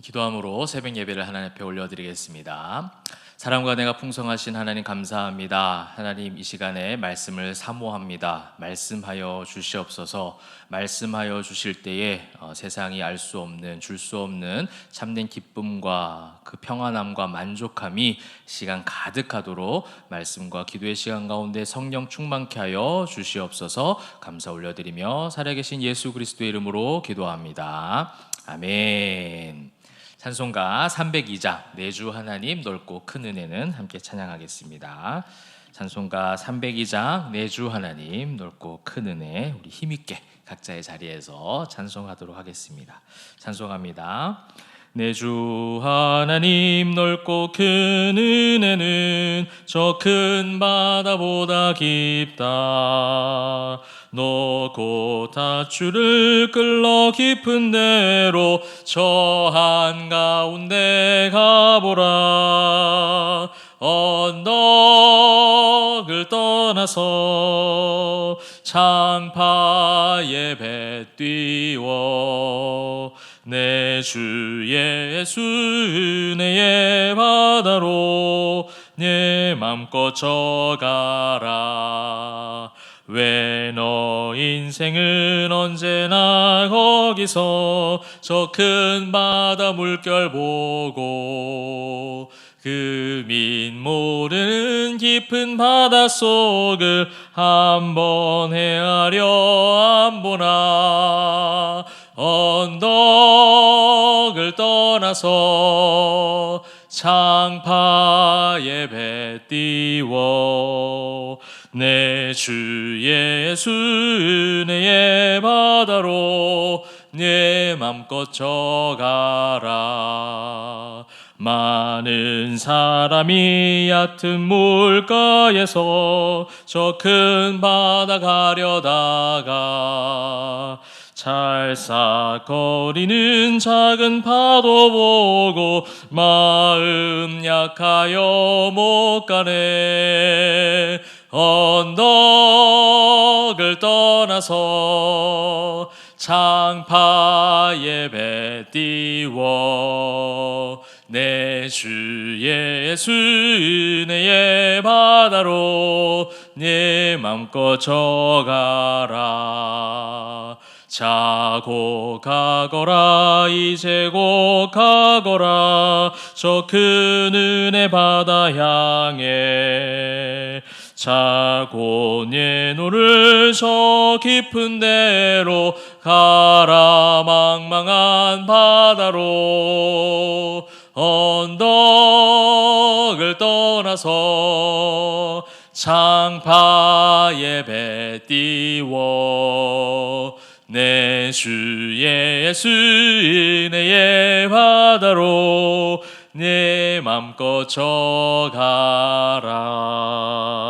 기도함으로 새벽 예배를 하나님 앞에 올려드리겠습니다. 사랑과 은혜가 풍성하신 하나님 감사합니다. 하나님, 이 시간에 말씀을 사모합니다. 말씀하여 주시옵소서. 말씀하여 주실 때에 세상이 알 수 없는, 줄 수 없는 참된 기쁨과 그 평안함과 만족함이 시간 가득하도록 말씀과 기도의 시간 가운데 성령 충만케 하여 주시옵소서. 감사 올려드리며 살아계신 예수 그리스도의 이름으로 기도합니다. 아멘. 찬송가 302장 내주 하나님 넓고 큰 은혜는 함께 찬양하겠습니다. 찬송가 302장 내주 하나님 넓고 큰 은혜, 우리 힘있게 각자의 자리에서 찬송하도록 하겠습니다. 찬송합니다. 내주 하나님 넓고 큰 은혜는 저 큰 바다보다 깊다. 너 곧 닷줄을 끌러 깊은 데로 저 한가운데 가보라. 언덕을 떠나서 창파에 배 띄워 내 주 예수 은혜의 바다로 내 맘껏 져가라. 왜 너 인생은 언제나 거기서 저 큰 바다 물결 보고 그 밑 모르는 깊은 바닷속을 한번 헤아려 안 보나. 언덕을 떠나서 창파에 배 띄워 내 주 예수 은혜의 바다로 내 맘껏 져가라. 많은 사람이 얕은 물가에서 저 큰 바다 가려다가 찰싹거리는 작은 파도 보고 마음 약하여 못 가네. 언덕을 떠나서 창파에 배 띄워 내 주 예수 은혜의 바다로 내 맘껏 져가라. 자고 가거라 이제 곧 가거라 저 큰 은혜 바다 향해. 자고 내 노를 저 깊은 데로 가라. 망망한 바다로 언덕을 떠나서 창파에 배 띄워 내 주 예수 은혜의 바다로 내 맘껏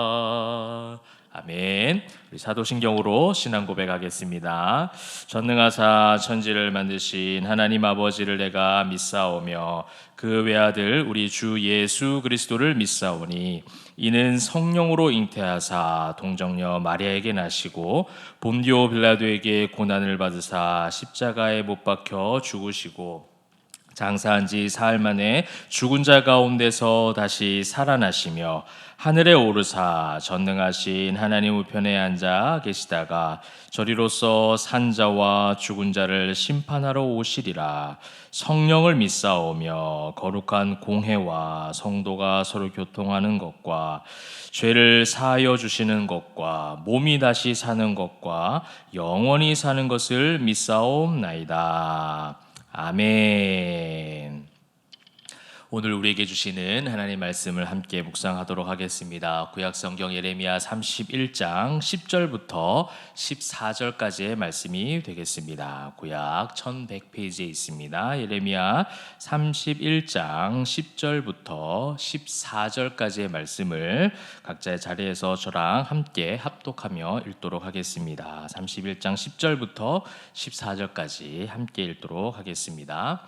져가라. 아멘. 우리 사도신경으로 신앙 고백하겠습니다. 전능하사 천지를 만드신 하나님 아버지를 내가 믿사오며 그 외아들 우리 주 예수 그리스도를 믿사오니 이는 성령으로 잉태하사 동정녀 마리아에게 나시고 본디오 빌라도에게 고난을 받으사 십자가에 못 박혀 죽으시고 장사한 지 사흘 만에 죽은 자 가운데서 다시 살아나시며 하늘에 오르사 전능하신 하나님 우편에 앉아 계시다가 저리로서 산자와 죽은 자를 심판하러 오시리라. 성령을 믿사오며 거룩한 공회와 성도가 서로 교통하는 것과 죄를 사하여 주시는 것과 몸이 다시 사는 것과 영원히 사는 것을 믿사옵나이다. 아멘. 오늘 우리에게 주시는 하나님의 말씀을 함께 묵상하도록 하겠습니다. 구약성경 예레미야 31장 10절부터 14절까지의 말씀이 되겠습니다. 구약 1100페이지에 있습니다. 예레미야 31장 10절부터 14절까지의 말씀을 각자의 자리에서 저랑 함께 합독하며 읽도록 하겠습니다. 31장 10절부터 14절까지 함께 읽도록 하겠습니다.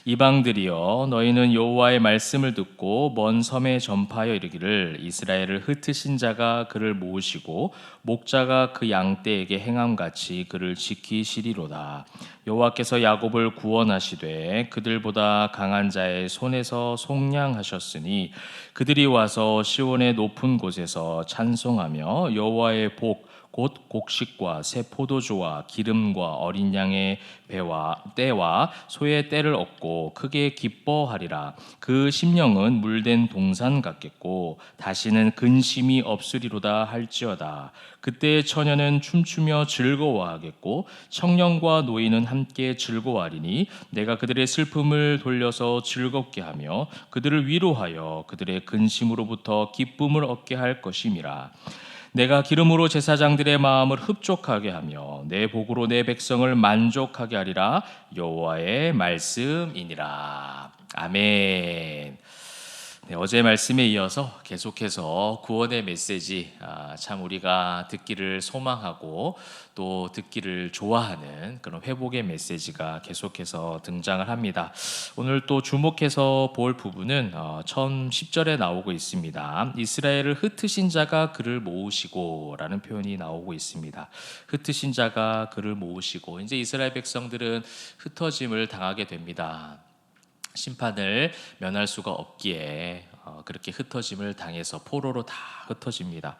이방들이여, 너희는 여호와의 여호와의 말씀을 듣고 먼 섬에 전파하여 이르기를 이스라엘을 흩으신 자가 그를 모으시고 목자가 그 양떼에게 행함같이 그를 지키시리로다. 여호와께서 야곱을 구원하시되 그들보다 강한 자의 손에서 속량하셨으니 그들이 와서 시온의 높은 곳에서 찬송하며 여호와의 복 곧 곡식과 새 포도주와 기름과 어린 양의 배와 떼와 소의 떼를 얻고 크게 기뻐하리라. 그 심령은 물된 동산 같겠고 다시는 근심이 없으리로다 할지어다. 그때 처녀는 춤추며 즐거워하겠고 청년과 노인은 함께 즐거워하리니 내가 그들의 슬픔을 돌려서 즐겁게 하며 그들을 위로하여 그들의 근심으로부터 기쁨을 얻게 할 것임이라. 내가 기름으로 제사장들의 마음을 흡족하게 하며 내 복으로 내 백성을 만족하게 하리라. 여호와의 말씀이니라. 아멘. 네, 어제 말씀에 이어서 계속해서 구원의 메시지, 참 우리가 듣기를 소망하고 또 듣기를 좋아하는 그런 회복의 메시지가 계속해서 등장을 합니다. 오늘 또 주목해서 볼 부분은 처음 10절에 나오고 있습니다. 이스라엘을 흩으신 자가 그를 모으시고 라는 표현이 나오고 있습니다. 흩으신 자가 그를 모으시고, 이제 이스라엘 백성들은 흩어짐을 당하게 됩니다. 심판을 면할 수가 없기에 그렇게 흩어짐을 당해서 포로로 다 흩어집니다.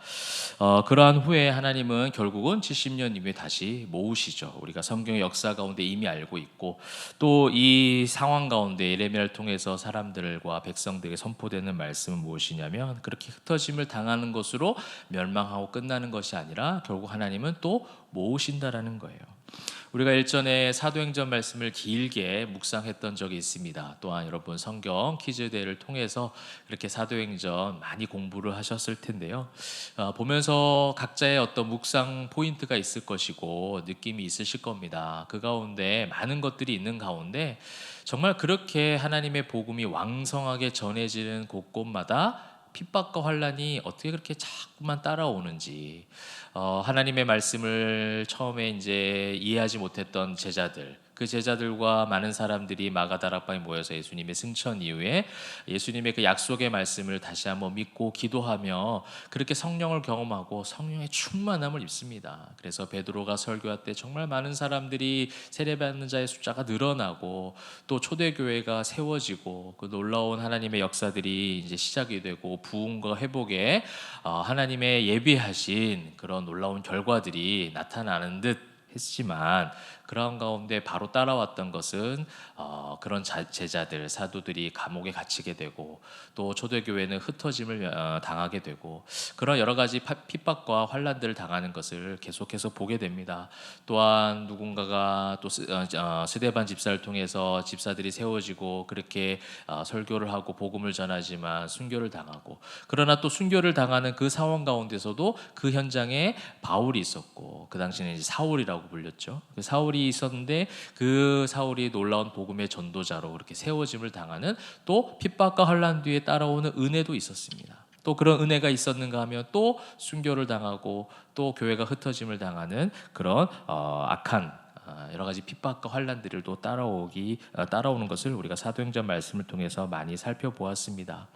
그러한 후에 하나님은 결국은 70년 이후에 다시 모으시죠. 우리가 성경의 역사 가운데 이미 알고 있고, 또 이 상황 가운데 예레미야를 통해서 사람들과 백성들에게 선포되는 말씀은 무엇이냐면, 그렇게 흩어짐을 당하는 것으로 멸망하고 끝나는 것이 아니라 결국 하나님은 또 모으신다라는 거예요. 우리가 일전에 사도행전 말씀을 길게 묵상했던 적이 있습니다. 또한 여러분 성경 퀴즈대회를 통해서 이렇게 사도행전 많이 공부를 하셨을 텐데요. 보면서 각자의 어떤 묵상 포인트가 있을 것이고 느낌이 있으실 겁니다. 그 가운데 많은 것들이 있는 가운데 정말 그렇게 하나님의 복음이 왕성하게 전해지는 곳곳마다 핍박과 환란이 어떻게 그렇게 자꾸만 따라오는지, 하나님의 말씀을 처음에 이제 이해하지 못했던 제자들, 그 제자들과 많은 사람들이 마가다락방에 모여서 예수님의 승천 이후에 예수님의 그 약속의 말씀을 다시 한번 믿고 기도하며 그렇게 성령을 경험하고 성령의 충만함을 입습니다. 그래서 베드로가 설교할 때 정말 많은 사람들이 세례받는 자의 숫자가 늘어나고 또 초대교회가 세워지고 그 놀라운 하나님의 역사들이 이제 시작이 되고 부흥과 회복에 하나님의 예비하신 그런 놀라운 결과들이 나타나는 듯 했지만, 그런 가운데 바로 따라왔던 것은 그런 제자들, 사도들이 감옥에 갇히게 되고 또 초대교회는 흩어짐을 당하게 되고 그런 여러 가지 핍박과 환란들을 당하는 것을 계속해서 보게 됩니다. 또한 누군가가 또 스데반 집사를 통해서 집사들이 세워지고 그렇게 설교를 하고 복음을 전하지만 순교를 당하고, 그러나 또 순교를 당하는 그 상황 가운데서도 그 현장에 바울이 있었고, 그 당시에는 이제 사울이라고 불렸죠. 그 사울이 있었는데 그 사울이 놀라운 복음의 전도자로 그렇게 세워짐을 당하는, 또 핍박과 환란 뒤에 따라오는 은혜도 있었습니다. 또 그런 은혜가 있었는가 하면 또 순교를 당하고 또 교회가 흩어짐을 당하는 그런 악한 여러 가지 핍박과 환란들을 또 따라오는 것을 우리가 사도행전 말씀을 통해서 많이 살펴보았습니다.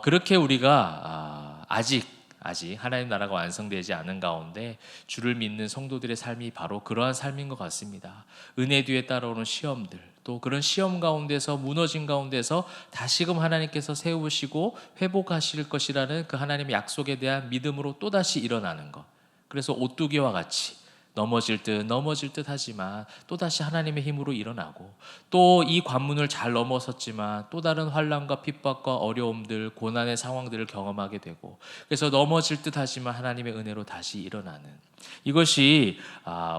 그렇게 우리가 아직 하나님 나라가 완성되지 않은 가운데 주를 믿는 성도들의 삶이 바로 그러한 삶인 것 같습니다. 은혜 뒤에 따라오는 시험들, 또 그런 시험 가운데서 무너진 가운데서 다시금 하나님께서 세우시고 회복하실 것이라는 그 하나님의 약속에 대한 믿음으로 또다시 일어나는 것. 그래서 오뚜기와 같이 넘어질 듯 하지만 또다시 하나님의 힘으로 일어나고, 또 이 관문을 잘 넘어섰지만 또 다른 환난과 핍박과 어려움들, 고난의 상황들을 경험하게 되고, 그래서 넘어질 듯 하지만 하나님의 은혜로 다시 일어나는, 이것이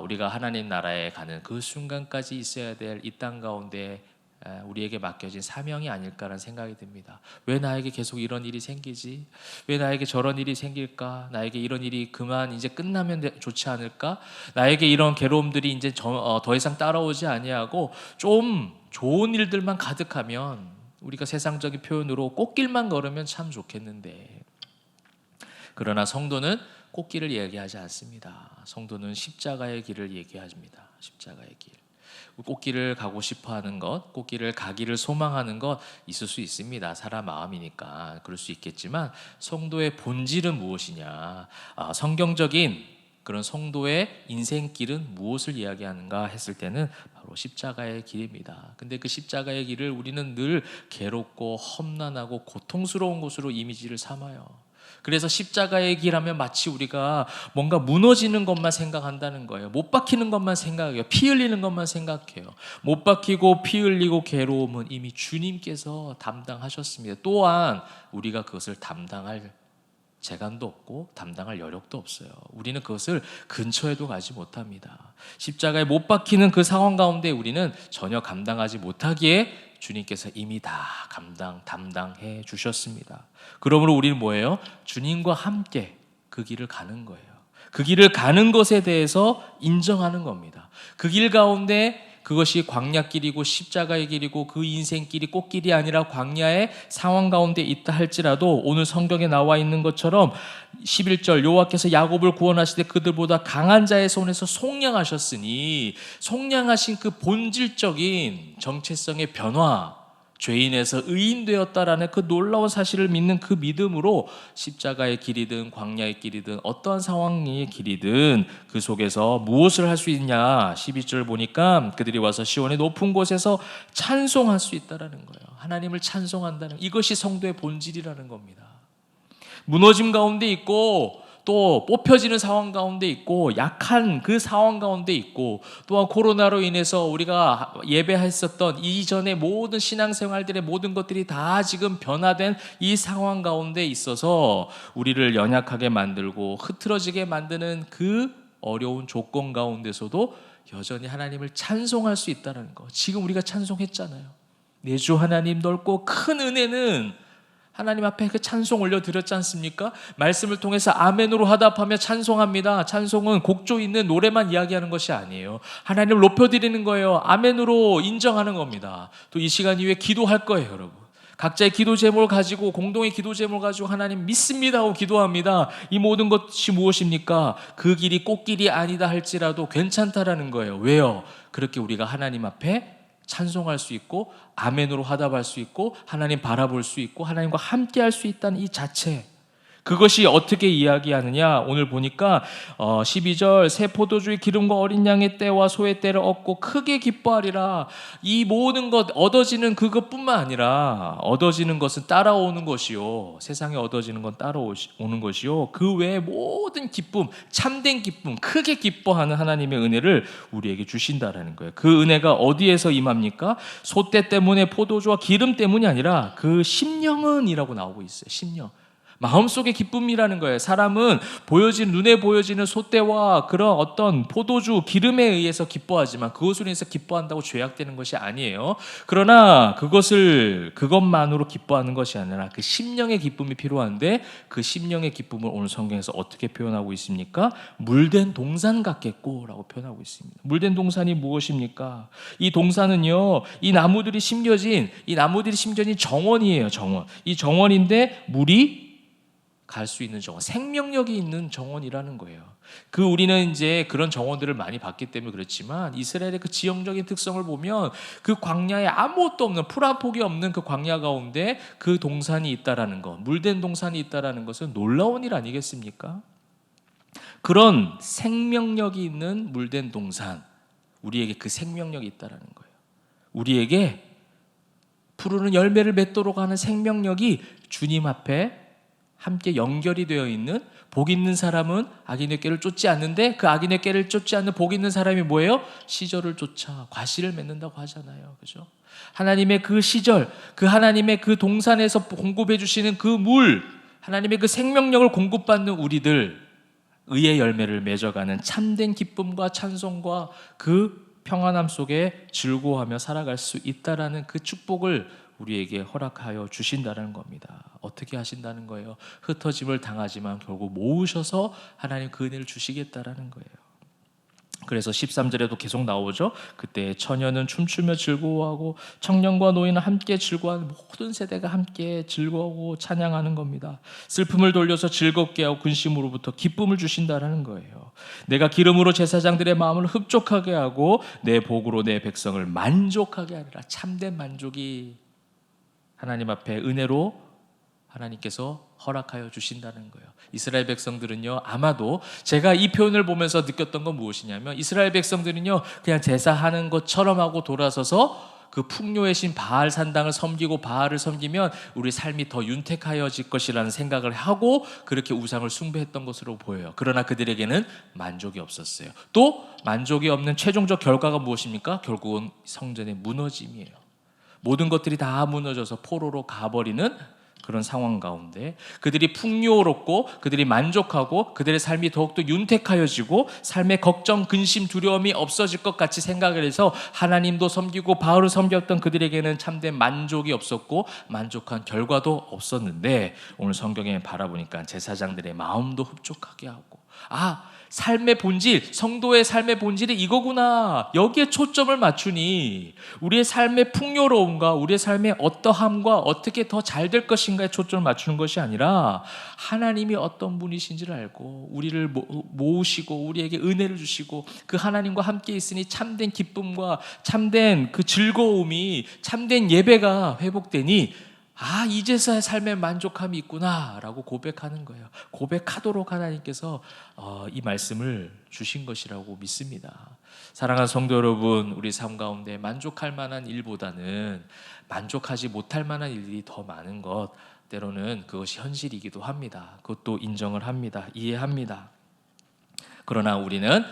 우리가 하나님 나라에 가는 그 순간까지 있어야 될 이 땅 가운데 우리에게 맡겨진 사명이 아닐까라는 생각이 듭니다. 왜 나에게 계속 이런 일이 생기지? 왜 나에게 저런 일이 생길까? 나에게 이런 일이 그만 이제 끝나면 좋지 않을까? 나에게 이런 괴로움들이 이제 더 이상 따라오지 아니하고 좀 좋은 일들만 가득하면, 우리가 세상적인 표현으로 꽃길만 걸으면 참 좋겠는데, 그러나 성도는 꽃길을 얘기하지 않습니다. 성도는 십자가의 길을 얘기합니다. 십자가의 길. 꽃길을 가고 싶어하는 것, 꽃길을 가기를 소망하는 것 있을 수 있습니다. 사람 마음이니까 그럴 수 있겠지만 성도의 본질은 무엇이냐? 성경적인 그런 성도의 인생길은 무엇을 이야기하는가 했을 때는 바로 십자가의 길입니다. 근데 그 십자가의 길을 우리는 늘 괴롭고 험난하고 고통스러운 곳으로 이미지를 삼아요. 그래서 십자가의 길 하면 마치 우리가 뭔가 무너지는 것만 생각한다는 거예요. 못 박히는 것만 생각해요. 피 흘리는 것만 생각해요. 못 박히고 피 흘리고 괴로움은 이미 주님께서 담당하셨습니다. 또한 우리가 그것을 담당할 재간도 없고 담당할 여력도 없어요. 우리는 그것을 근처에도 가지 못합니다. 십자가에 못 박히는 그 상황 가운데 우리는 전혀 감당하지 못하기에 주님께서 이미 다 담당해 주셨습니다. 그러므로 우리는 뭐예요? 주님과 함께 그 길을 가는 거예요. 그 길을 가는 것에 대해서 인정하는 겁니다. 그 길 가운데 그것이 광야길이고 십자가의 길이고 그 인생길이 꽃길이 아니라 광야의 상황 가운데 있다 할지라도 오늘 성경에 나와 있는 것처럼 11절 여호와께서 야곱을 구원하시되 그들보다 강한 자의 손에서 속량하셨으니 속량하신 그 본질적인 정체성의 변화, 죄인에서 의인 되었다라는 그 놀라운 사실을 믿는 그 믿음으로 십자가의 길이든 광야의 길이든 어떠한 상황의 길이든 그 속에서 무엇을 할 수 있냐. 12절 보니까 그들이 와서 시온의 높은 곳에서 찬송할 수 있다라는 거예요. 하나님을 찬송한다는, 이것이 성도의 본질이라는 겁니다. 무너짐 가운데 있고 또 뽑혀지는 상황 가운데 있고 약한 그 상황 가운데 있고 또한 코로나로 인해서 우리가 예배했었던 이전의 모든 신앙생활들의 모든 것들이 다 지금 변화된 이 상황 가운데 있어서 우리를 연약하게 만들고 흐트러지게 만드는 그 어려운 조건 가운데서도 여전히 하나님을 찬송할 수 있다는 거. 지금 우리가 찬송했잖아요. 내 주 하나님 넓고 큰 은혜는 하나님 앞에 그 찬송 올려드렸지 않습니까? 말씀을 통해서 아멘으로 화답하며 찬송합니다. 찬송은 곡조 있는 노래만 이야기하는 것이 아니에요. 하나님을 높여드리는 거예요. 아멘으로 인정하는 겁니다. 또 이 시간 이후에 기도할 거예요, 여러분. 각자의 기도 제목을 가지고 공동의 기도 제목을 가지고 하나님 믿습니다 하고 기도합니다. 이 모든 것이 무엇입니까? 그 길이 꽃길이 아니다 할지라도 괜찮다라는 거예요. 왜요? 그렇게 우리가 하나님 앞에 찬송할 수 있고 아멘으로 화답할 수 있고 하나님 바라볼 수 있고 하나님과 함께 할 수 있다는 이 자체, 그것이 어떻게 이야기하느냐. 오늘 보니까 12절 새 포도주의 기름과 어린 양의 때와 소의 때를 얻고 크게 기뻐하리라. 이 모든 것 얻어지는 그것뿐만 아니라 얻어지는 것은 따라오는 것이요, 세상에 얻어지는 건 따라오는 것이요, 그 외의 모든 기쁨, 참된 기쁨, 크게 기뻐하는 하나님의 은혜를 우리에게 주신다라는 거예요. 그 은혜가 어디에서 임합니까? 소때 때문에 포도주와 기름 때문이 아니라 그 심령은 이라고 나오고 있어요. 심령, 마음속의 기쁨이라는 거예요. 사람은 눈에 보여지는 소떼와 그런 어떤 포도주, 기름에 의해서 기뻐하지만 그것으로 인해서 기뻐한다고 죄악되는 것이 아니에요. 그러나 그것만으로 기뻐하는 것이 아니라 그 심령의 기쁨이 필요한데 그 심령의 기쁨을 오늘 성경에서 어떻게 표현하고 있습니까? 물된 동산 같겠고라고 표현하고 있습니다. 물된 동산이 무엇입니까? 이 동산은요, 이 나무들이 심겨진 정원이에요. 정원. 이 정원인데 물이 갈 수 있는 정원, 생명력이 있는 정원이라는 거예요. 우리는 이제 그런 정원들을 많이 봤기 때문에 그렇지만 이스라엘의 그 지형적인 특성을 보면 그 광야에 아무것도 없는, 풀 한 폭이 없는 그 광야 가운데 그 동산이 있다라는 것, 물된 동산이 있다라는 것은 놀라운 일 아니겠습니까? 그런 생명력이 있는 물된 동산, 우리에게 그 생명력이 있다라는 거예요. 우리에게 푸르는 열매를 맺도록 하는 생명력이 주님 앞에 함께 연결이 되어 있는, 복 있는 사람은 악인의 꾀를 쫓지 않는데 그 악인의 꾀를 쫓지 않는 복 있는 사람이 뭐예요? 시절을 쫓아 과실을 맺는다고 하잖아요. 그죠? 하나님의 그 시절, 그 하나님의 그 동산에서 공급해 주시는 그 물, 하나님의 그 생명력을 공급받는 우리들, 의의 열매를 맺어가는 참된 기쁨과 찬송과 그 평안함 속에 즐거워하며 살아갈 수 있다라는 그 축복을 우리에게 허락하여 주신다는 겁니다. 어떻게 하신다는 거예요? 흩어짐을 당하지만 결국 모으셔서 하나님 그 은혜를 주시겠다라는 거예요. 그래서 13절에도 계속 나오죠. 그때 처녀는 춤추며 즐거워하고 청년과 노인은 함께 즐거워하는, 모든 세대가 함께 즐거워하고 찬양하는 겁니다. 슬픔을 돌려서 즐겁게 하고 근심으로부터 기쁨을 주신다라는 거예요. 내가 기름으로 제사장들의 마음을 흡족하게 하고 내 복으로 내 백성을 만족하게 하리라. 참된 만족이 하나님 앞에 은혜로 하나님께서 허락하여 주신다는 거예요. 이스라엘 백성들은요, 아마도 제가 이 표현을 보면서 느꼈던 건 무엇이냐면, 이스라엘 백성들은요 그냥 제사하는 것처럼 하고 돌아서서 그 풍요의 신 바알 산당을 섬기고 바알을 섬기면 우리 삶이 더 윤택하여질 것이라는 생각을 하고 그렇게 우상을 숭배했던 것으로 보여요. 그러나 그들에게는 만족이 없었어요. 또 만족이 없는 최종적 결과가 무엇입니까? 결국은 성전의 무너짐이에요. 모든 것들이 다 무너져서 포로로 가버리는 그런 상황 가운데 그들이 풍요롭고 그들이 만족하고 그들의 삶이 더욱더 윤택하여지고 삶의 걱정, 근심, 두려움이 없어질 것 같이 생각을 해서 하나님도 섬기고 바울을 섬겼던 그들에게는 참된 만족이 없었고 만족한 결과도 없었는데, 오늘 성경에 바라보니까 제사장들의 마음도 흡족하게 하고, 삶의 본질, 성도의 삶의 본질이 이거구나, 여기에 초점을 맞추니 우리의 삶의 풍요로움과 우리의 삶의 어떠함과 어떻게 더 잘 될 것인가에 초점을 맞추는 것이 아니라 하나님이 어떤 분이신지를 알고 우리를 모으시고 우리에게 은혜를 주시고 그 하나님과 함께 있으니 참된 기쁨과 참된 그 즐거움이, 참된 예배가 회복되니 이제서야 삶의 만족함이 있구나 라고 고백하는 거예요. 고백하도록 하나님께서 이 말씀을 주신 것이라고 믿습니다. 사랑하는 성도 여러분, 우리 삶 가운데 만족할 만한 일보다는 만족하지 못할 만한 일이 더 많은 것, 때로는 그것이 현실이기도 합니다. 그것도 인정을 합니다. 이해합니다. 그러나 우리는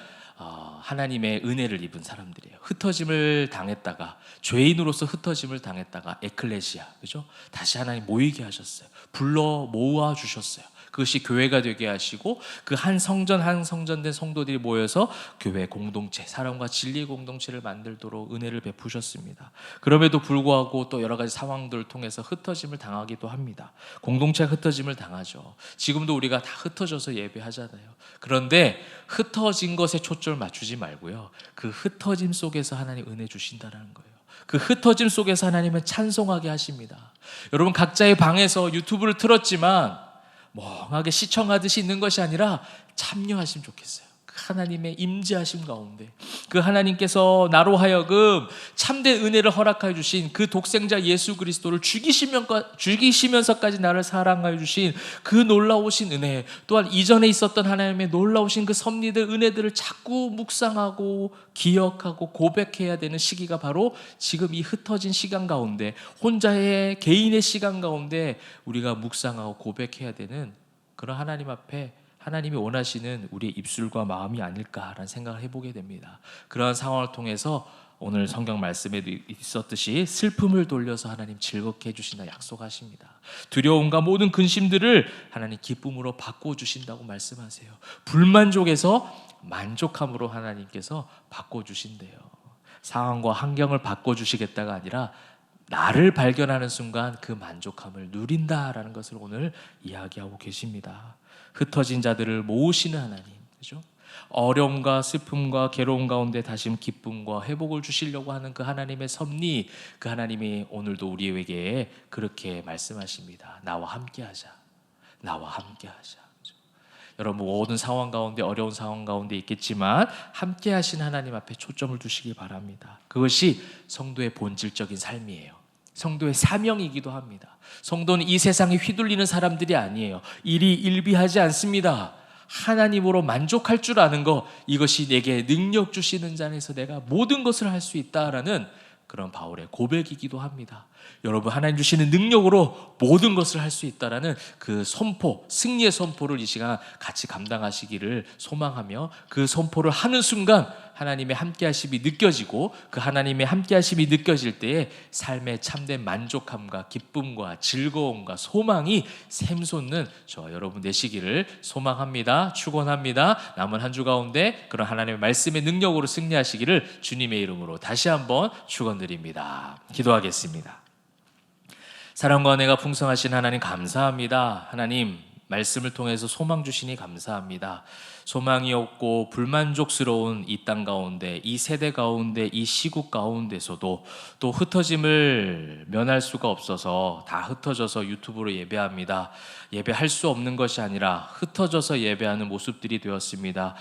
하나님의 은혜를 입은 사람들이에요. 흩어짐을 당했다가, 죄인으로서 흩어짐을 당했다가 에클레시아, 그죠? 다시 하나님 모이게 하셨어요. 불러 모아 주셨어요. 그것이 교회가 되게 하시고 그 한 성전 한 성전 된 성도들이 모여서 교회 공동체, 사랑과 진리의 공동체를 만들도록 은혜를 베푸셨습니다. 그럼에도 불구하고 또 여러 가지 상황들을 통해서 흩어짐을 당하기도 합니다. 공동체가 흩어짐을 당하죠. 지금도 우리가 다 흩어져서 예배하잖아요. 그런데 흩어진 것에 초점을 맞추지 말고요, 그 흩어짐 속에서 하나님 은혜 주신다는 거예요. 그 흩어짐 속에서 하나님은 찬송하게 하십니다. 여러분, 각자의 방에서 유튜브를 틀었지만 멍하게 시청하듯이 있는 것이 아니라 참여하시면 좋겠어요. 그 하나님의 임재하심 가운데, 그 하나님께서 나로 하여금 참된 은혜를 허락하여 주신 그 독생자 예수 그리스도를 죽이시면서까지 나를 사랑하여 주신 그 놀라우신 은혜, 또한 이전에 있었던 하나님의 놀라우신 그 섭리들, 은혜들을 자꾸 묵상하고 기억하고 고백해야 되는 시기가 바로 지금 이 흩어진 시간 가운데, 혼자의 개인의 시간 가운데 우리가 묵상하고 고백해야 되는 그런 하나님 앞에 하나님이 원하시는 우리의 입술과 마음이 아닐까라는 생각을 해보게 됩니다. 그러한 상황을 통해서 오늘 성경 말씀에도 있었듯이 슬픔을 돌려서 하나님 즐겁게 해주신다 약속하십니다. 두려움과 모든 근심들을 하나님 기쁨으로 바꿔주신다고 말씀하세요. 불만족에서 만족함으로 하나님께서 바꿔주신대요. 상황과 환경을 바꿔주시겠다가 아니라 나를 발견하는 순간 그 만족함을 누린다라는 것을 오늘 이야기하고 계십니다. 흩어진 자들을 모으시는 하나님, 그죠? 어려움과 슬픔과 괴로움 가운데 다시 기쁨과 회복을 주시려고 하는 그 하나님의 섭리, 그 하나님이 오늘도 우리에게 그렇게 말씀하십니다. 나와 함께하자. 나와 함께하자. 그죠? 여러분, 모든 상황 가운데, 어려운 상황 가운데 있겠지만 함께 하신 하나님 앞에 초점을 두시기 바랍니다. 그것이 성도의 본질적인 삶이에요. 성도의 사명이기도 합니다. 성도는 이 세상에 휘둘리는 사람들이 아니에요. 일이 일비하지 않습니다. 하나님으로 만족할 줄 아는 것, 이것이 내게 능력 주시는 자에서 내가 모든 것을 할 수 있다라는 그런 바울의 고백이기도 합니다. 여러분, 하나님 주시는 능력으로 모든 것을 할 수 있다라는 그 선포, 승리의 선포를 이 시간 같이 감당하시기를 소망하며, 그 선포를 하는 순간 하나님의 함께하심이 느껴지고, 그 하나님의 함께하심이 느껴질 때에 삶의 참된 만족함과 기쁨과 즐거움과 소망이 샘솟는 저와 여러분 되시기를 소망합니다. 축원합니다. 남은 한 주 가운데 그런 하나님의 말씀의 능력으로 승리하시기를 주님의 이름으로 다시 한번 축원드립니다. 기도하겠습니다. 사랑과 은혜가 풍성하신 하나님 감사합니다. 하나님, 말씀을 통해서 소망 주시니 감사합니다. 소망이 없고 불만족스러운 이 땅 가운데, 이 세대 가운데, 이 시국 가운데서도 또 흩어짐을 면할 수가 없어서 다 흩어져서 유튜브로 예배합니다. 예배할 수 없는 것이 아니라 흩어져서 예배하는 모습들이 되었습니다.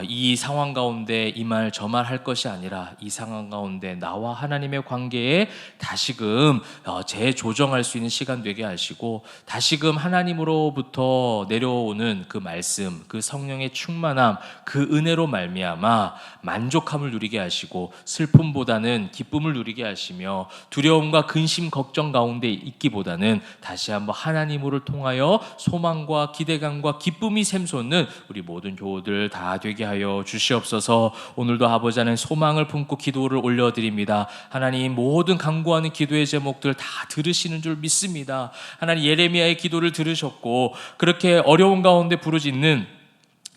이 상황 가운데 이 말 저 말 할 것이 아니라 이 상황 가운데 나와 하나님의 관계에 다시금 재조정할 수 있는 시간 되게 하시고, 다시금 하나님으로부터 내려오는 그 말씀, 그 성령의 충만함, 그 은혜로 말미암아 만족함을 누리게 하시고 슬픔보다는 기쁨을 누리게 하시며, 두려움과 근심 걱정 가운데 있기보다는 다시 한번 하나님으로 통하여 소망과 기대감과 기쁨이 샘솟는 우리 모든 교우들 다 되게 하여 주시옵소서. 오늘도 아버지 하나님 소망을 품고 기도를 올려드립니다. 하나님 모든 간구하는 기도의 제목들 다 들으시는 줄 믿습니다. 하나님 예레미야의 기도를 들으셨고, 그렇게 어려운 가운데 부르짖는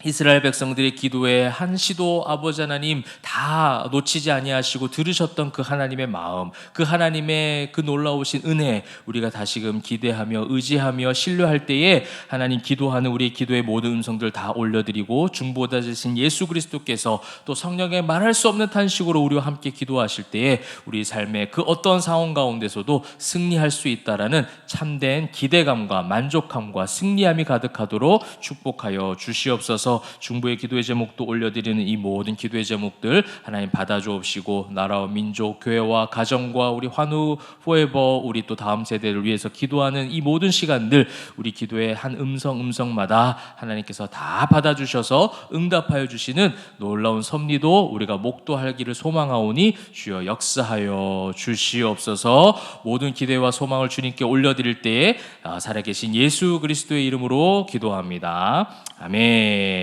이스라엘 백성들의 기도에 한시도 아버지 하나님 다 놓치지 아니하시고 들으셨던 그 하나님의 마음, 그 하나님의 그 놀라우신 은혜, 우리가 다시금 기대하며 의지하며 신뢰할 때에 하나님 기도하는 우리의 기도의 모든 음성들 다 올려드리고, 중보자 되신 예수 그리스도께서 또 성령의 말할 수 없는 탄식으로 우리와 함께 기도하실 때에 우리 삶의 그 어떤 상황 가운데서도 승리할 수 있다라는 참된 기대감과 만족함과 승리함이 가득하도록 축복하여 주시옵소서. 중보의 기도의 제목도 올려드리는 이 모든 기도의 제목들 하나님 받아주옵시고, 나라와 민족, 교회와 가정과 우리 환우 포에버, 우리 또 다음 세대를 위해서 기도하는 이 모든 시간들, 우리 기도의 한 음성마다 하나님께서 다 받아주셔서 응답하여 주시는 놀라운 섭리도 우리가 목도하기를 소망하오니 주여 역사하여 주시옵소서. 모든 기대와 소망을 주님께 올려드릴 때에 살아계신 예수 그리스도의 이름으로 기도합니다. 아멘.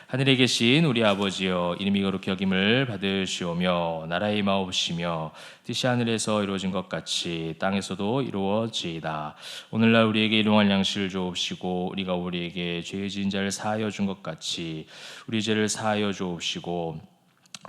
하늘에 계신 우리 아버지여, 이름이 거룩히 여김을 받으시오며 나라의 임하옵시며 뜻이 하늘에서 이루어진 것 같이 땅에서도 이루어지이다. 오늘날 우리에게 일용할 양식을 주옵시고, 우리가 우리에게 죄 지은 자를 사하여 준 것 같이 우리 죄를 사하여 주옵시고,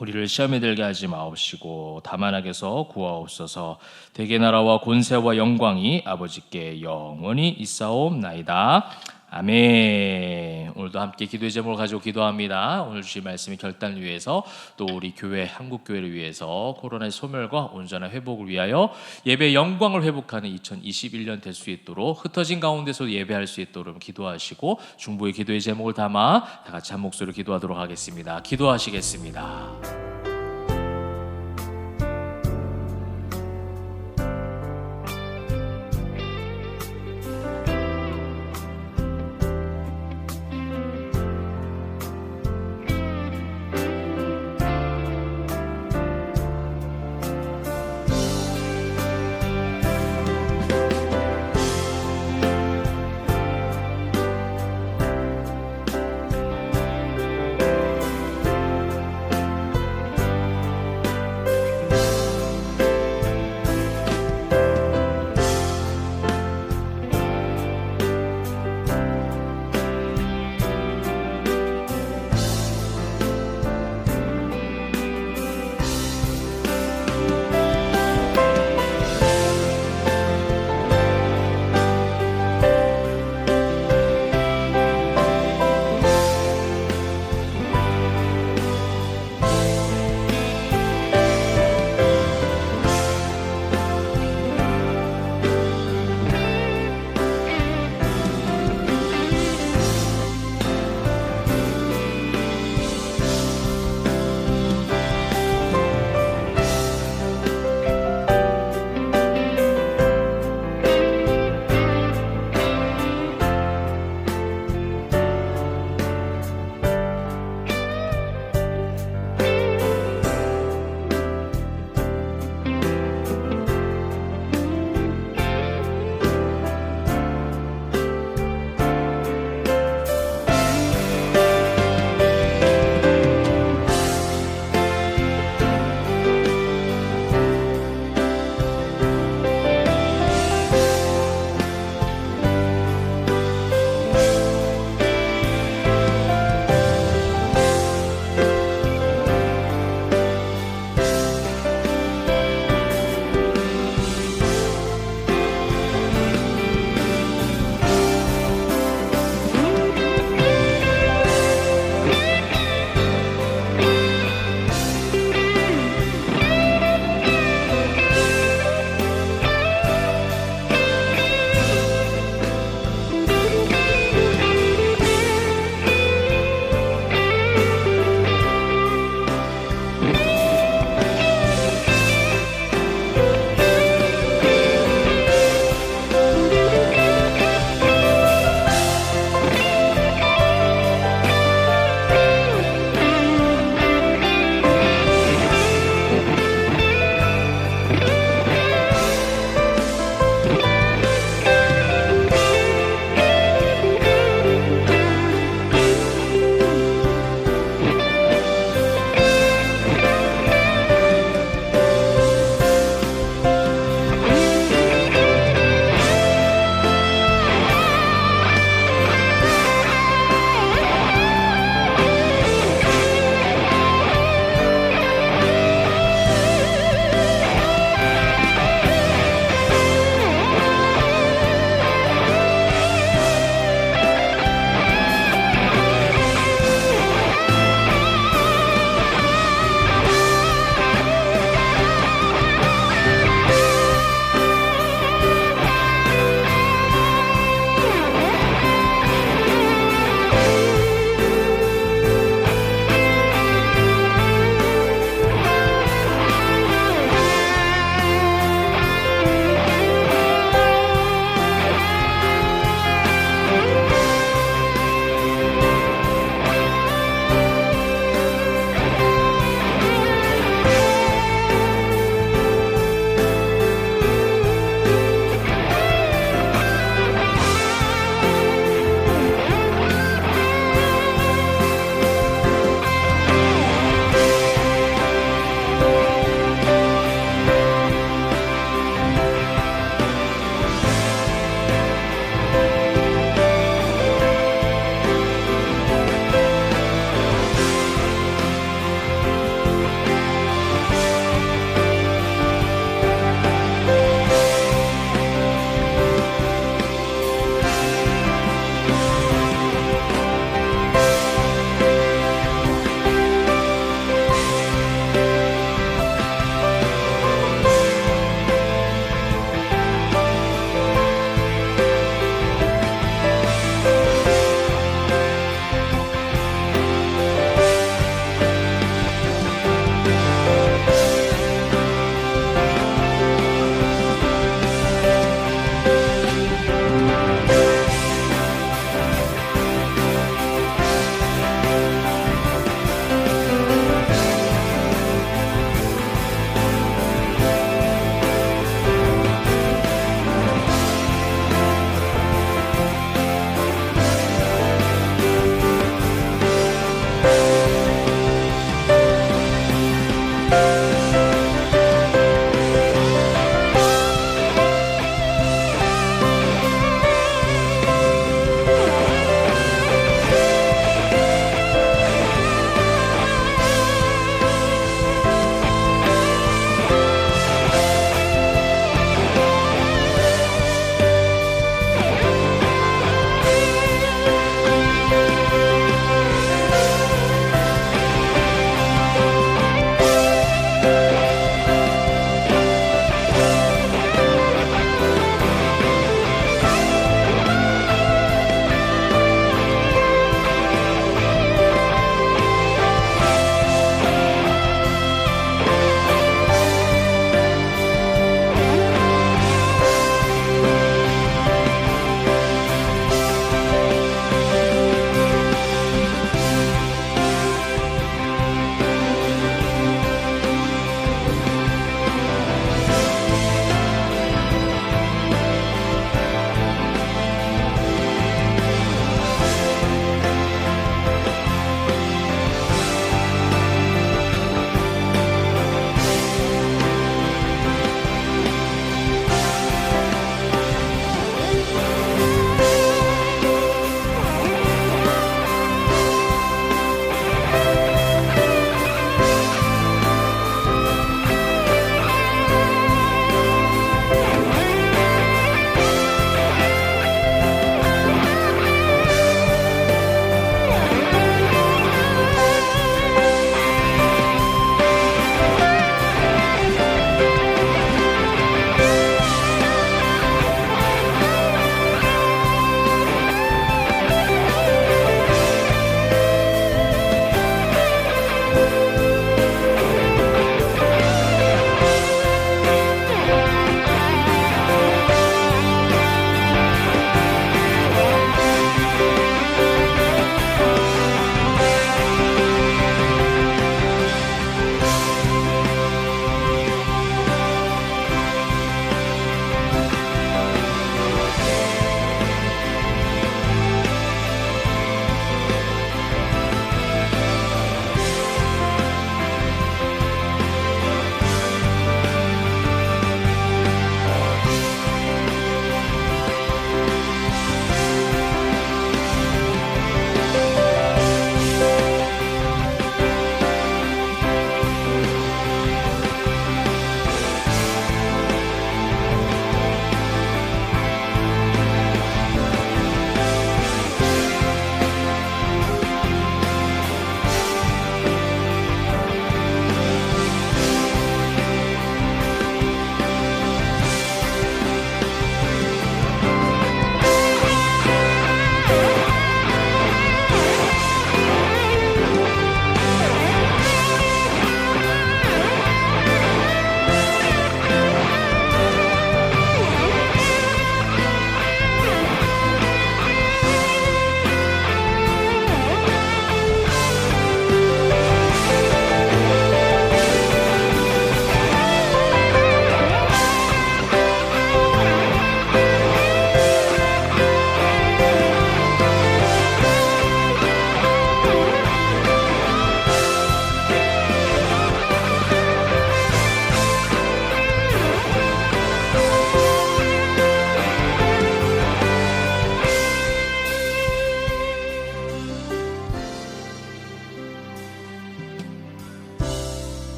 우리를 시험에 들게 하지 마옵시고 다만 악에서 구하옵소서. 대개 나라와 권세와 영광이 아버지께 영원히 있사옵나이다. 아멘. 오늘도 함께 기도의 제목을 가지고 기도합니다. 오늘 주신 말씀의 결단을 위해서, 또 우리 교회, 한국교회를 위해서 코로나의 소멸과 온전한 회복을 위하여 예배 영광을 회복하는 2021년 될 수 있도록, 흩어진 가운데서 예배할 수 있도록 기도하시고, 중보의 기도의 제목을 담아 다 같이 한 목소리로 기도하도록 하겠습니다. 기도하시겠습니다.